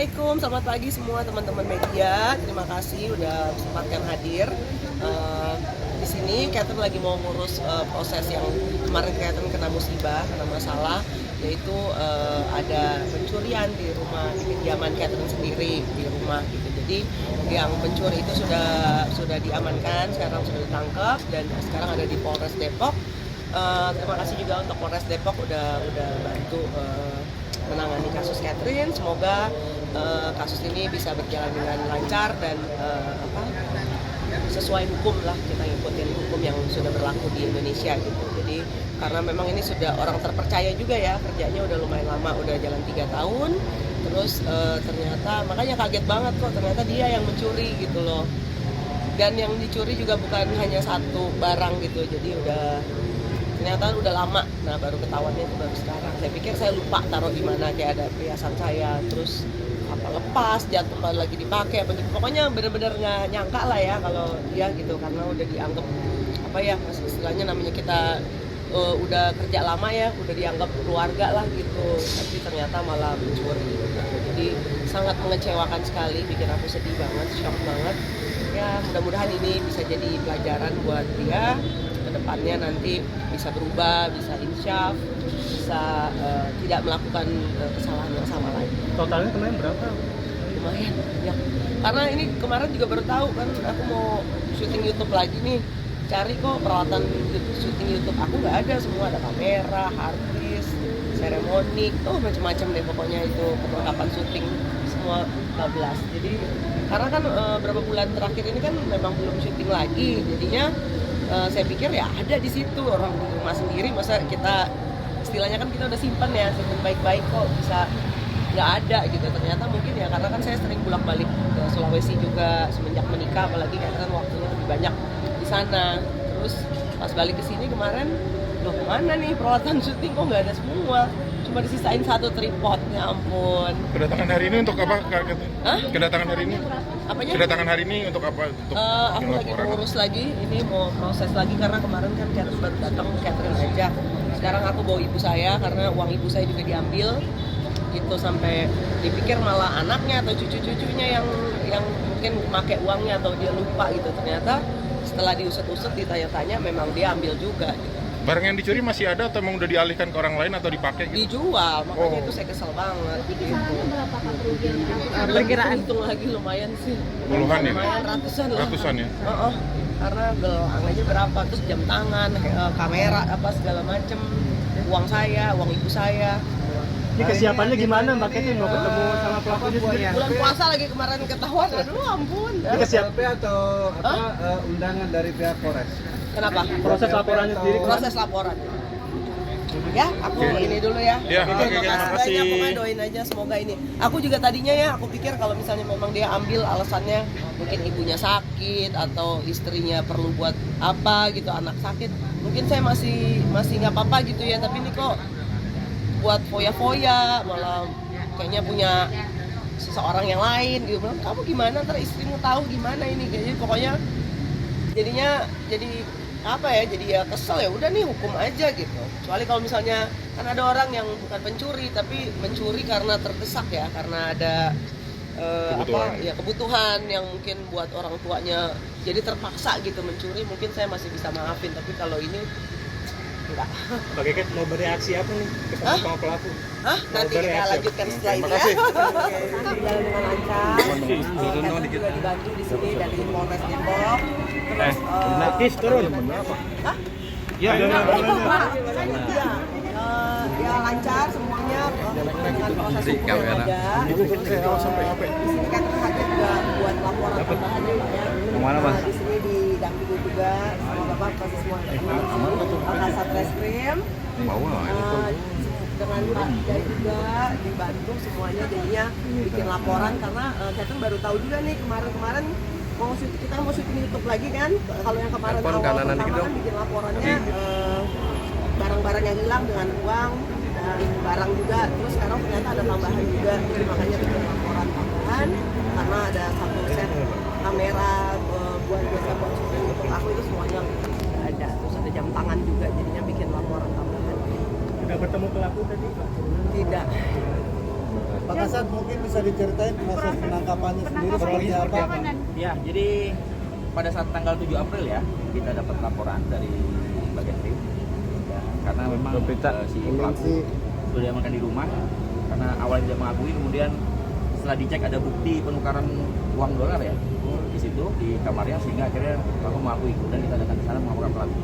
Assalamualaikum, selamat pagi semua teman-teman media. Terima kasih udah sempatkan hadir. Di sini Catherine lagi mau ngurus proses yang kemarin Catherine kena musibah, kena masalah, yaitu ada pencurian di rumah, di kediaman Catherine sendiri di rumah gitu. Jadi yang pencuri itu sudah diamankan, sekarang sudah ditangkap dan sekarang ada di Polres Depok. Terima kasih juga untuk Polres Depok udah bantu menangani kasus Catherine. Semoga kasus ini bisa berjalan dengan lancar dan sesuai hukum lah, kita ngikutin hukum yang sudah berlaku di Indonesia gitu. Jadi karena memang ini sudah orang terpercaya juga ya, kerjanya udah lumayan lama, udah jalan 3 tahun. Terus ternyata makanya kaget banget kok ternyata dia yang mencuri gitu loh. Dan yang dicuri juga bukan hanya satu barang gitu, jadi ternyata udah lama. Nah baru ketahuannya itu baru sekarang. Saya pikir saya lupa taruh di mana, kayak ada perhiasan saya, terus apa lepas, jatuh lagi dipakai apa gitu. Pokoknya bener-bener nggak nyangka lah ya kalau dia gitu, karena udah dianggap apa ya, istilahnya namanya kita udah kerja lama ya, udah dianggap keluarga lah gitu. Tapi ternyata malah mencuri gitu. Jadi sangat mengecewakan sekali, bikin aku sedih banget, shock banget. Ya mudah-mudahan ini bisa jadi pelajaran buat dia. Depannya nanti bisa berubah, bisa insyaf, bisa tidak melakukan kesalahan yang sama lagi. Totalnya kemarin berapa? Lumayan ya. Karena ini kemarin juga baru tahu kan, aku mau syuting YouTube lagi nih. Cari kok peralatan syuting YouTube aku nggak ada, semua ada kamera, hard disk, seremoni, macam-macam deh pokoknya itu perlengkapan syuting semua 12. Jadi karena kan berapa bulan terakhir ini kan memang belum syuting lagi, jadinya saya pikir ya ada di situ, orang di rumah sendiri masa kita istilahnya kan kita udah simpan ya, simpan baik-baik kok bisa nggak ada gitu. Ternyata mungkin ya karena kan saya sering bolak-balik ke Sulawesi juga semenjak menikah, apalagi kan waktunya lebih banyak di sana. Terus pas balik ke sini kemarin, loh kemana nih peralatan syuting kok nggak ada semua, cuma disisain satu tripod. Ya ampun. Kedatangan hari ini untuk apa, Kak? Hah? Kedatangan hari ini? Apanya? Kedatangan hari ini untuk apa? Untuk aku lagi ngurus lagi, ini mau proses lagi karena kemarin kan Catherine baru datang, Catherine aja. Sekarang aku bawa ibu saya karena uang ibu saya juga diambil. Gitu sampai dipikir malah anaknya atau cucu-cucunya yang mungkin pakai uangnya atau dia lupa gitu. Ternyata setelah diusut-usut ditanya-tanya memang dia ambil juga gitu. Barang yang dicuri masih ada atau memang udah dialihkan ke orang lain atau dipakai gitu? Dijual, makanya itu saya kesel banget. Berarti kisarannya berapa Kak kerugian? Perkiraan hitung lagi lumayan sih. Puluhan ya? Lumayan ratusan lah. Ratusan ya? Karena gelang aja berapa, terus jam tangan, kamera apa segala macem, uang saya, uang ibu saya. Ini kesiapannya gimana Mbak Catherine mau ketemu sama pelakunya sendiri? Bulan puasa lagi kemarin ketahuan, aduh ampun. Ini kesiapan atau undangan dari pihak Polres? Kenapa? proses laporannya sendiri. Proses laporan. Ya, aku ini dulu ya. Ya, oke, Terima kasih banyak, pokoknya doain aja semoga ini. Aku juga tadinya ya, aku pikir kalau misalnya memang dia ambil alasannya mungkin ibunya sakit atau istrinya perlu buat apa gitu, anak sakit, mungkin saya masih nggak apa-apa gitu ya. Tapi ini kok buat foya-foya, malah kayaknya punya seseorang yang lain gitu. Bilang, kamu gimana, ntar istrimu tahu gimana ini, kayaknya pokoknya jadinya jadi apa ya, jadi ya kesel, ya udah nih hukum aja gitu. Kecuali kalau misalnya kan ada orang yang bukan pencuri tapi mencuri karena terdesak ya, karena ada kebutuhan yang mungkin buat orang tuanya jadi terpaksa gitu mencuri, mungkin saya masih bisa maafin. Tapi kalau ini enggak. Mbak Catherine mau bereaksi apa nih ketemu sama pelaku? Nanti kita lanjutkan setelah ini ya. Jalan dengan lancar. Catherine juga dibantu di sini dari Polres Depok. Terus turun. Hah? Ya, Ya lancar semuanya dengan proses hukum yang ada. Di sini kan hadir juga buat laporan tambahan ya Pak ya. Kemana, Mas? Di sini didampingi juga sama Bapak proses semua Satreskrim. Dengan Pak Jai juga dibantu semuanya, jadinya bikin laporan karena Catherine baru tahu juga nih kemarin kita mau syuting YouTube lagi kan. Kalau yang kemarin awal pertama kan bikin laporannya barang-barang yang hilang dengan uang dan barang juga, terus sekarang ternyata ada tambahan juga, jadi makanya bikin laporan tambahan karena ada satu set kamera buat syuting YouTube aku itu semuanya nggak ada, terus ada jam tangan juga, jadinya bikin laporan tambahan. Sudah bertemu pelaku tadi Pak? Tidak. Pak Kasat mungkin bisa diceritain proses penangkapannya sendiri seperti apa? Ya, jadi pada saat tanggal 7 April ya, kita dapat laporan dari bagian tim. Ya, karena memang si pelaku sudah diamankan di rumah karena awalnya tidak mengakui, kemudian setelah dicek ada bukti penukaran uang dolar ya di situ di kamarnya, sehingga akhirnya pelaku mengakui. Kemudian kita datang ke sana melaporkan pelaku.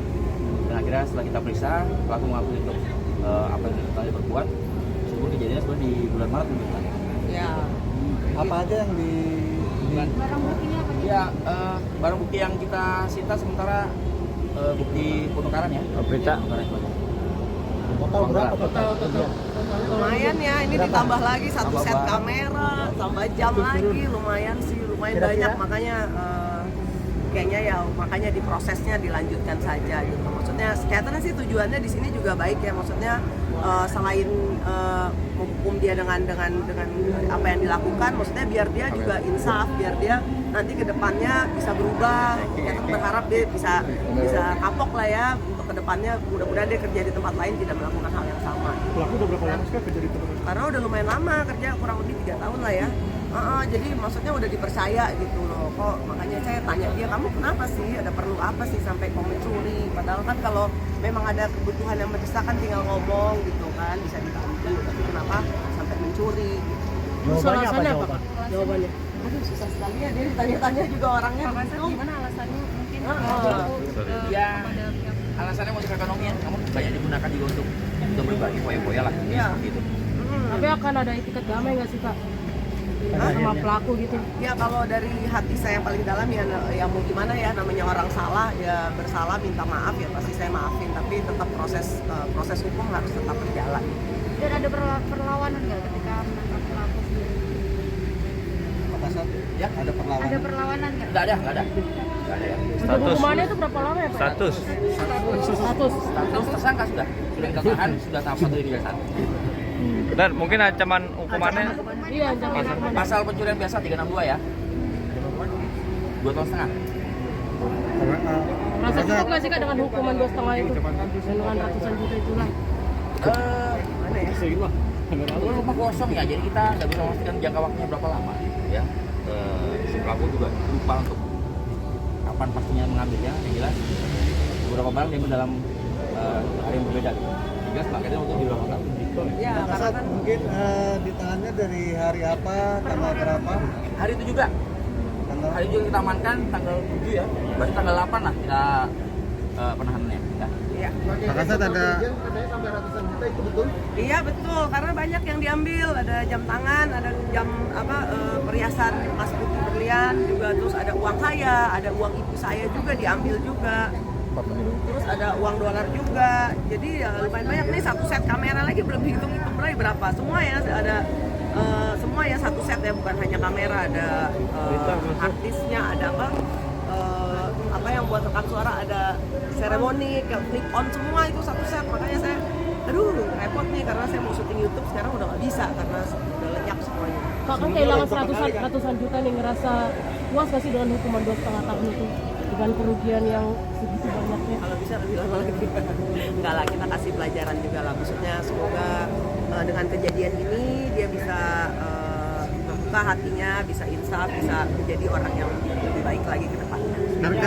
Dan akhirnya setelah kita periksa, pelaku mengakui untuk apa yang telah berbuat. Meskipun kejadiannya sebenarnya di bulan Maret mungkin. Ya. Apa aja yang Barang buktinya apa? Ya, barang bukti yang kita sita sementara bukti penukaran ya. Berita. total berapa total? Lumayan ya, ini ditambah lagi satu set kamera, tambah jam lagi, lumayan sih, lumayan banyak, makanya kayaknya ya makanya diprosesnya dilanjutkan saja gitu. Maksudnya kelihatannya sih tujuannya di sini juga baik ya, maksudnya selain menghukum dia dengan apa yang dilakukan, maksudnya biar dia juga insaf, biar dia nanti ke depannya bisa berubah. Kita berharap dia bisa kapok lah ya untuk ke depannya, mudah-mudahan dia kerja di tempat lain tidak melakukan hal yang sama. Pelaku udah berapa lama sih kerja di tempat? Karena udah lumayan lama kerja, kurang lebih 3 tahun lah ya. Jadi maksudnya udah dipercaya gitu loh. Kok makanya saya tanya dia, kamu kenapa sih, ada perlu apa sih sampai kau mencuri? Padahal kan kalau memang ada kebutuhan yang mendesak kan tinggal ngomong gitu kan, bisa dibantu. Tapi kenapa sampai mencuri? Jawabannya apa Jawabannya? Aduh susah sekali ya, dia ditanya-tanya juga orangnya. Gimana alasannya? Mungkin Ya, alasannya motif ekonomi ya, namun banyak digunakan juga untuk berbagi foya-foya lah, Iya. seperti itu. Tapi akan ada etiket damai nggak sih Kak? Sama pelaku gitu. Ya kalau dari hati saya yang paling dalam ya mau gimana ya, namanya orang salah ya bersalah, minta maaf ya pasti saya maafin, tapi tetap proses hukum harus tetap berjalan. Dan ada perlawanan nggak ketika menangkap pelaku sendiri? Pak Kasat, Ya, ada perlawanan. Ada perlawanan nggak? nggak ada ya. Untuk hukumannya itu berapa lama ya Pak? Status. Status tersangka sudah ditahan, sudah tahap 1 di Kejaksaan. Dan mungkin ancaman hukumannya Iya, ancaman hukuman. Pasal pencurian biasa 362 ya. 2 tahun setengah. Rasa cukup nggak sih Kak dengan hukuman 2,5 itu? Dan dengan ratusan juta itulah. Mana ya? Rumah kosong ya, jadi kita nggak bisa memastikan jangka waktunya berapa lama ya. Si pelaku juga lupa untuk kapan pastinya mengambilnya. Yang jelas beberapa barang diambil dalam hari yang berbeda. Jelas paketnya untuk di beberapa tahun. Ya Pak karena Kasat kan mungkin ditahannya dari hari apa, tanggal berapa? Hari itu juga. Hari itu juga kita amankan tanggal 7 ya. Berarti tanggal 8 lah kita penahanannya. Ya. ya. Pak Kasat ada Iya betul, karena banyak yang diambil, ada jam tangan, ada jam perhiasan emas putih berlian juga, terus ada uang saya, ada uang ibu saya juga diambil juga. Terus ada uang dolar juga, jadi ya lumayan banyak nih, satu set kamera lagi belum dihitung-hitung berapa. Semua ya ada semua ya satu set ya, bukan hanya kamera, ada artisnya, ada apa yang buat rekam suara, ada seremoni, clip on, semua itu satu set. Makanya saya repot nih karena saya mau syuting YouTube sekarang udah nggak bisa karena udah lenyap semuanya. Kak kan kehilangan ratusan juta nih, ngerasa puas nggak sih dengan hukuman 2,5 tahun itu? Dengan kerugian yang segitu banyaknya. Kalau bisa lebih lama lagi. Enggak lah, kita kasih pelajaran juga lah. Maksudnya semoga dengan kejadian ini dia bisa membuka hatinya, bisa insaf, bisa menjadi orang yang lebih baik lagi ke depannya.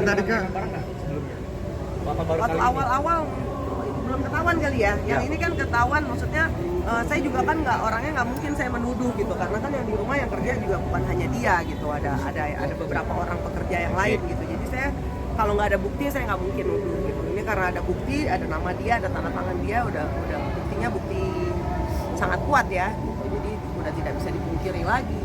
tadi Kak. Waktu awal-awal belum ketahuan kali ya. Yang ini kan ketahuan, maksudnya saya juga kan orangnya nggak mungkin saya menuduh gitu, karena kan yang di rumah yang kerja juga bukan hanya dia gitu, ada beberapa orang pekerja yang lain gitu. Jadi saya kalau nggak ada bukti saya nggak mungkin nuduh gitu. Ini karena ada bukti, ada nama dia, ada tanda tangan dia, udah buktinya bukti sangat kuat ya. Gitu. Jadi udah tidak bisa dipungkiri lagi.